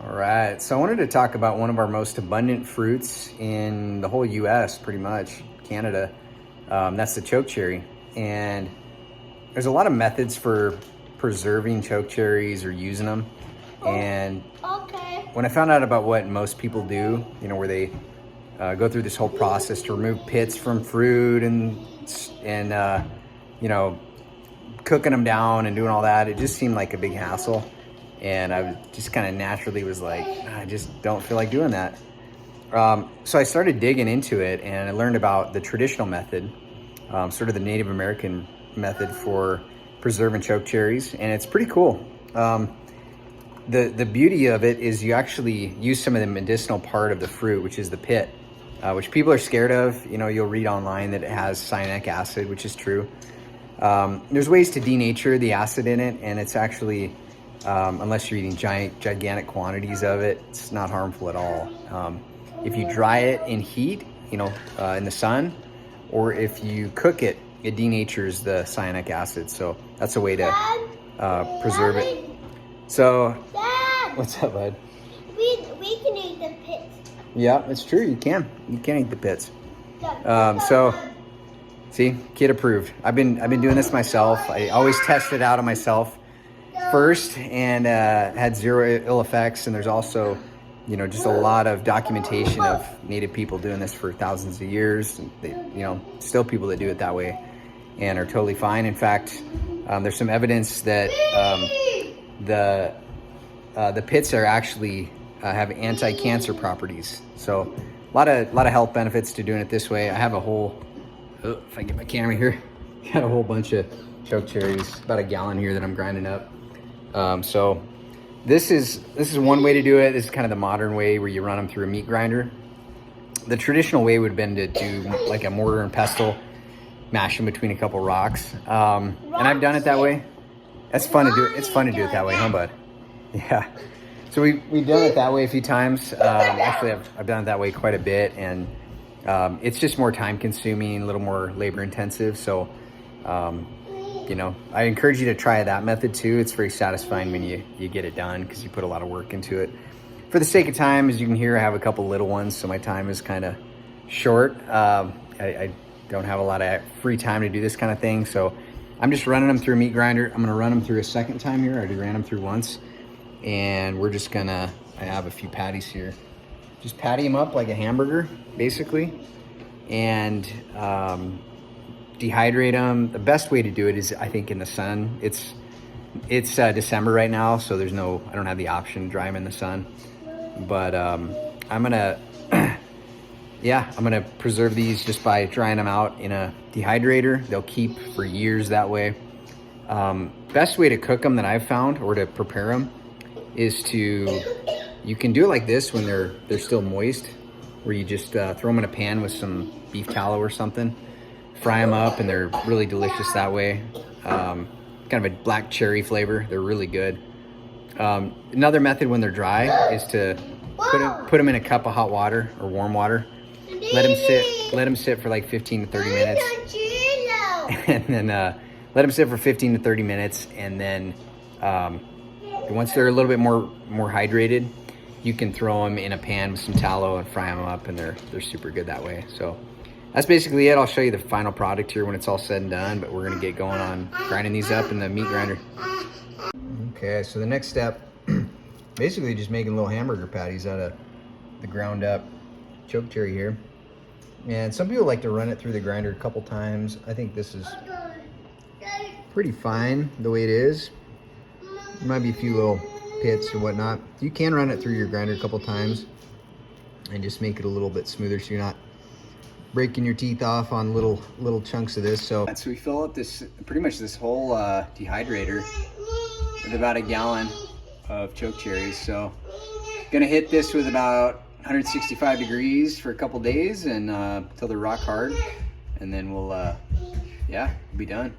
All right, so I wanted to talk about one of our most abundant fruits in the whole US, pretty much, Canada. That's the chokecherry. And there's a lot of methods for preserving chokecherries or using them. And when I found out about what most people do, where they go through this whole process to remove pits from fruit and cooking them down and doing all that, it just seemed like a big hassle. And I just kind of naturally was like, I just don't feel like doing that. So I started digging into it, and I learned about the traditional method, sort of the Native American method for preserving chokecherries, and it's pretty cool. The beauty of it is you actually use some of the medicinal part of the fruit, which is the pit, which people are scared of. You'll read online that it has cyanic acid, which is true. There's ways to denature the acid in it, and it's actually, unless you're eating gigantic quantities of it, it's not harmful at all. If you dry it in heat, in the sun, or if you cook it, it denatures the cyanic acid. So that's a way to preserve it. So, Dad, what's up, bud? we can eat the pits. Yeah, it's true. You can eat the pits. Dad, So, see, kid approved. I've been doing this myself. I always test it out on myself first, and had zero ill effects. And there's also, just a lot of documentation of Native people doing this for thousands of years. And they, still people that do it that way and are totally fine. In fact, there's some evidence that the pits are actually have anti-cancer properties. So a lot of health benefits to doing it this way. I have a whole, if I get my camera here, got a whole bunch of chokecherries, about a gallon here that I'm grinding up. So this is one way to do it. This is kind of the modern way where you run them through a meat grinder. The traditional way would have been to do like a mortar and pestle, mash them between a couple rocks. And I've done it that way. That's fun to do. It's fun to do it that way, huh, bud? Yeah. So we've done it that way a few times. Actually, I've done it that way quite a bit, and it's just more time consuming, a little more labor intensive. So, I encourage you to try that method too. It's very satisfying when you get it done, because you put a lot of work into it. For the sake of time, as you can hear, I have a couple little ones, so my time is kind of short. I don't have a lot of free time to do this kind of thing, so I'm just running them through a meat grinder. I'm gonna run them through a second time here. I already ran them through once, and we're just gonna, I have a few patties here. Just patty them up like a hamburger, basically, and dehydrate them. The best way to do it is, I think, in the sun. It's December right now, so I don't have the option to dry them in the sun. But I'm gonna, I'm gonna preserve these just by drying them out in a dehydrator. They'll keep for years that way. Best way to cook them that I've found, or to prepare them, is you can do it like this when they're still moist, where you just throw them in a pan with some beef tallow or something, fry them up, and they're really delicious that way. Kind of a black cherry flavor. They're really good. Another method when they're dry is to put them in a cup of hot water or warm water. Let them sit for like 15 to 30 minutes. And then let them sit for 15 to 30 minutes, and then once they're a little bit more hydrated, you can throw them in a pan with some tallow and fry them up, and they're super good that way. So that's basically it. I'll show you the final product here when it's all said and done, but we're gonna get going on grinding these up in the meat grinder. Okay, so the next step, basically just making little hamburger patties out of the ground up chokecherry here. And some people like to run it through the grinder a couple times. I think this is pretty fine the way it is. There might be a few little pits or whatnot. You can run it through your grinder a couple times and just make it a little bit smoother, so you're not breaking your teeth off on little chunks of this. So we fill up pretty much this whole dehydrator with about a gallon of chokecherries. So gonna hit this with about 165 degrees for a couple days, and until they're rock hard, and then we'll be done.